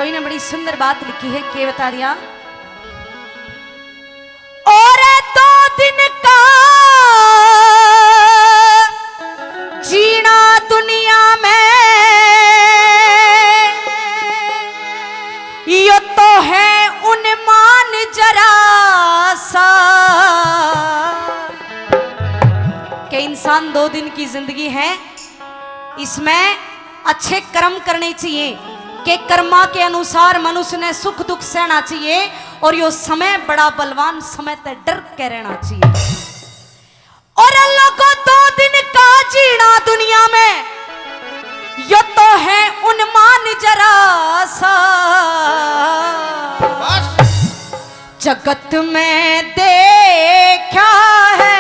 कवि ने बड़ी सुंदर बात लिखी है, क्या बता दिया? और 2 दिन का जीना दुनिया में यो तो है उन्मान जरा सा कि इंसान 2 दिन की जिंदगी है, इसमें अच्छे कर्म करने चाहिए कि कर्मा के अनुसार मनुष्य ने सुख दुख सहना चाहिए और यो समय बड़ा बलवान समय ते डर के रहना चाहिए। और लोगों 2 दिन का जीना दुनिया में यो तो है उन्मान जरा सा जगत में देखा है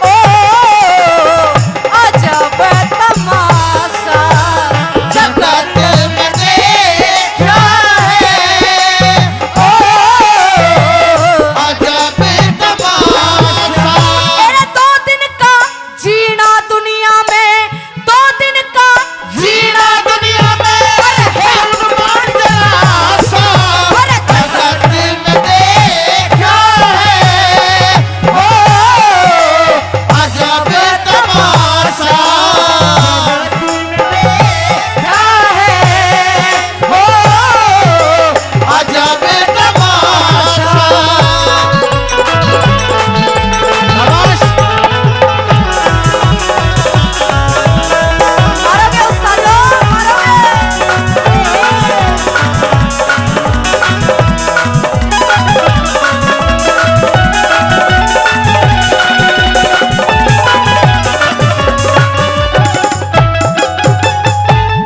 ओ अजब तमाशा जगत में देखा है ओ अजब तमाशा। अरे 2 दिन का जीना दुनिया में, 2 दिन का जीना दुनिया में है उन्मान जरा सा जगत में देखा है ओ अजब तमाशा। क्या है ओ अजब तमाशा। मारोगे उस्तादो मारोगे।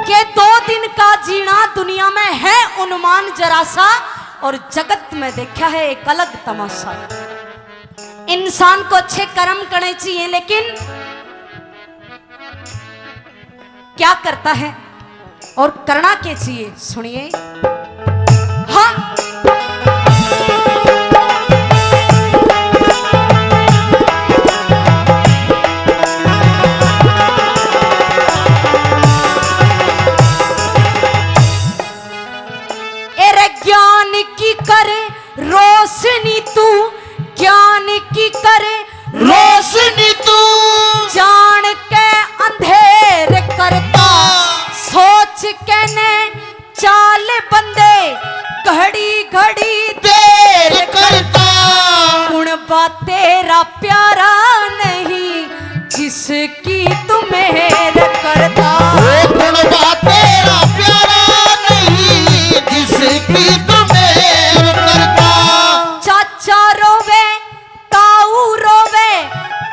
के 2 दिन का जीना दुनिया में है उन्मान जरा सा और जगत में देखा है एक अलग तमाशा। इंसान को अच्छे कर्म करने चाहिए, लेकिन क्या करता है और करना क्या चाहिए, सुनिए। हाँ एरे ज्ञान की करे रोशनी तू, ज्ञान की करे रोशनी तू जान के अंधेर करता, सोच के ने चाल बंदे घड़ी घड़ी देर करता। गुण बा तेरा प्यारा नहीं जिसकी तू मेहर करता। ओ गुणवा तेरा प्यारा नहीं जिसकी तू मेहर करता। चाचा रोवे ताऊ रोवे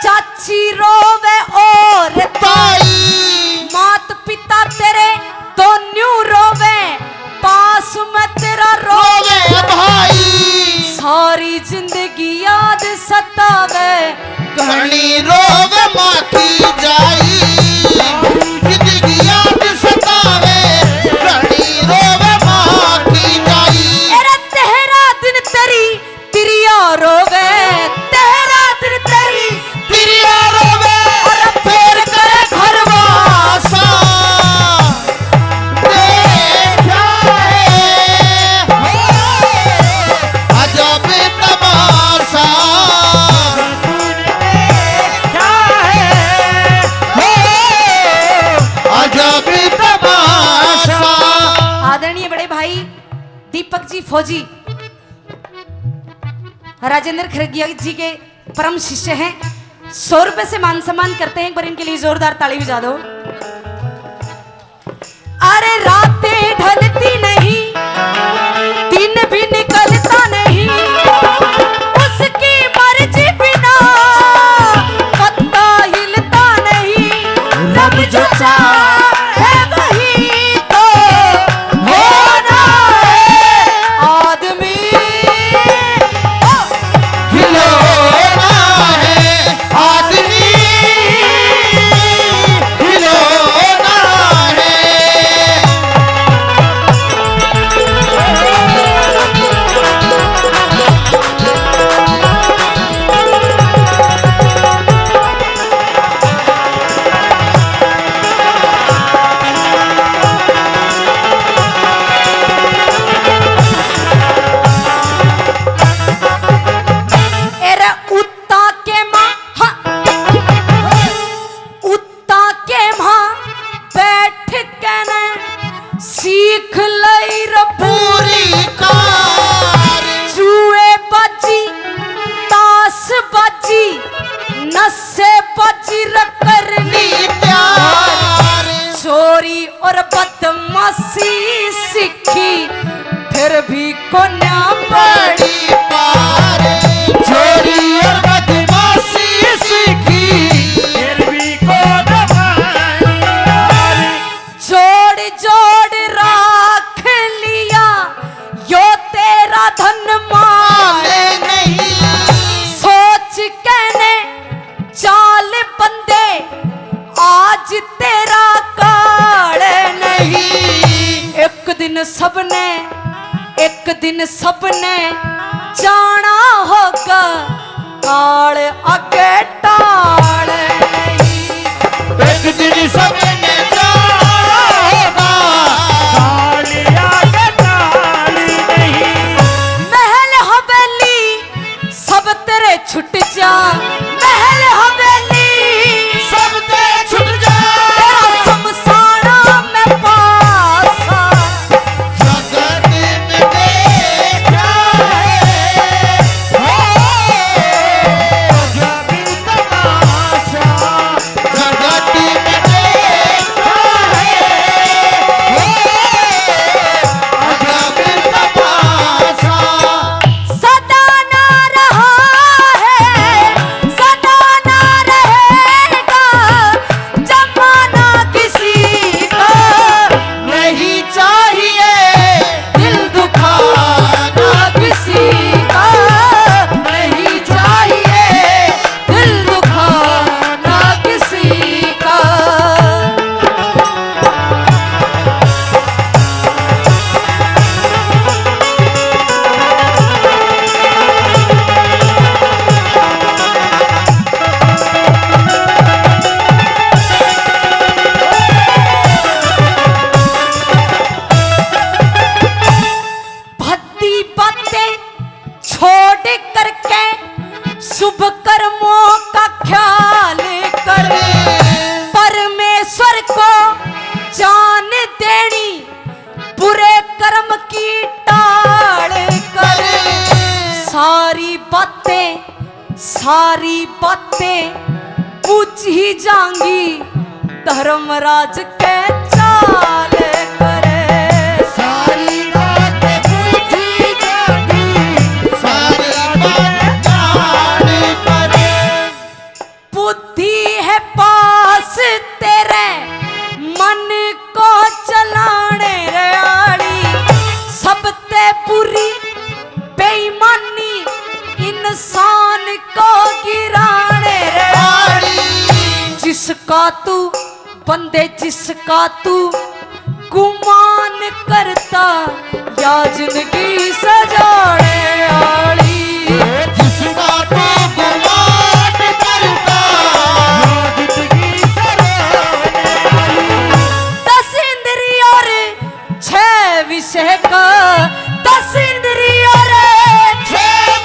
चाची रोवे और ताई मात पिता तेरे दोनों रोवे पास में तेरा रोवे रोवे भाई सारी जिंदगी याद सतावे घनी रोवे माखी जाई जिंदगी याद सतावे घनी रोवे माखी जाई। एरे तेरा दिन तेरी तिरिया रोवे तेरा दिन तेरी तिरिया रोवे और फेर करे घरवासा देखा है अजब तमाशा। अजब तमाशा। आदरणीय बड़े भाई दीपक जी फौजी राजेंद्र खरगिया जी के परम शिष्य हैं, 100 रुपए से मान सम्मान करते हैं। एक बार इनके लिए जोरदार ताली बजा दो। अरे रातें ढलती नहीं दिन भी निकलता नहीं उसकी मर्जी बिना पत्ता हिलता नहीं रब जो चाहे वही तो होना है आदमी खिलौना है आदमी खिलौना है। सीख लई रे पूरी कार जुए बाजी तास बाजी नशे बाजी र करनी प्यार चोरी और बदमाशी सीखी फिर भी कोन्या पड़ी पार चोरी और बदमाशी सीखी फिर भी को जोड़ जोड़ राख लिया यो तेरा धन माल नहीं सोच कहने चाल बंदे आज तेरा काल नहीं एक दिन सबने जाना होगा काल आगे टाल नहीं एक दिन सबने जाना होगा कालिया के ताली नहीं महल हवेली सब तेरे छुट जा महल हवेली सब ते छुट जा तेरा शमशाना में पासा जगत में देखा है जब तमाशा जगत में देखा है जब तमाशा सदा ना रहा है सदा ना रहेगा जमाना किसी का नहीं चाहिए दिल दुखाना किसी का नहीं चाहिए दिल दुखाना किसी का भद्दी बातें छोड़ करके शुभ कर्मों का ख्याल कर परमेश्वर को जान देनी बुरे कर्म की टाल कर सारी बातें पूछ ही जाऊंगी धर्मराज के चाल करे सारी बात पूछी जाती सारी बात जान करे बुद्धि है पास तेरे मन को चलाने रे आड़ी सबसे बुरी बेईमानी इंसान को गिराने रे आड़ी जिसका तू बंदे जिसका तू गुमान करता या जिंदगी सजाने आड़ी जिसका तो गुमान करता जिंदगी सराहने वाली 10 इंद्रिय और 6 विषय का 10 इंद्रिय और 6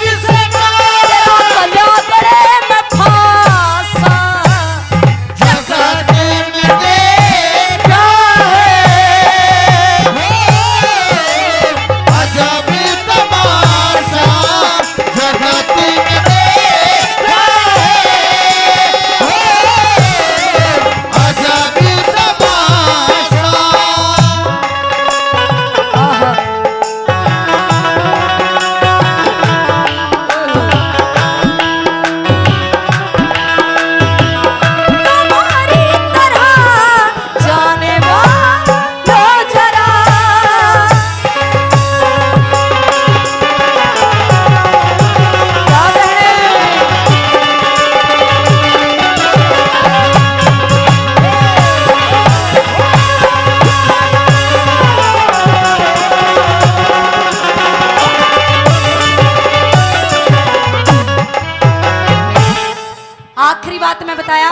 विषय का तेरा कल्या करे मैं फांसा जगत में देखा है अजब तमाशा जगत में देखा है अजब तमाशा आहा तुम्हारी तरह जाने वालो जरा याद है आखिरी बात मैं बताया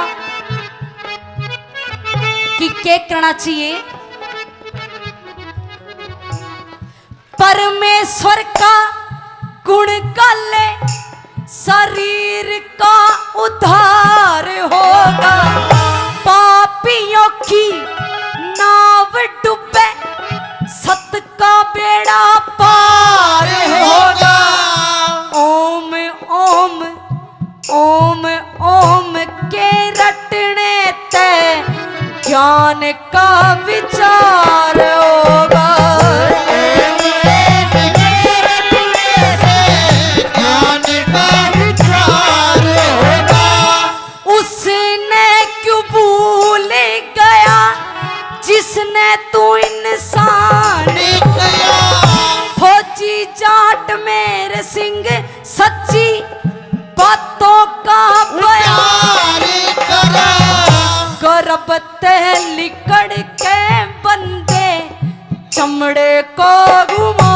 कि क्या करना चाहिए परमेश्वर का गुण गाले शरीर का उद्धार होगा पापियों की नाव डूबे का बेड़ा पार होगा। ओम ओम ओम ओम के रटने ते ज्ञान का विचार होगा। ज्ञान का विचार होगा। उसने क्यों भूल गया जिसने तू इंसान गया फौजी जाट मेरे सिंह सच्ची बातों का बयान करा गर्भ ते लिकड़ के बंदे चमड़े को घुमा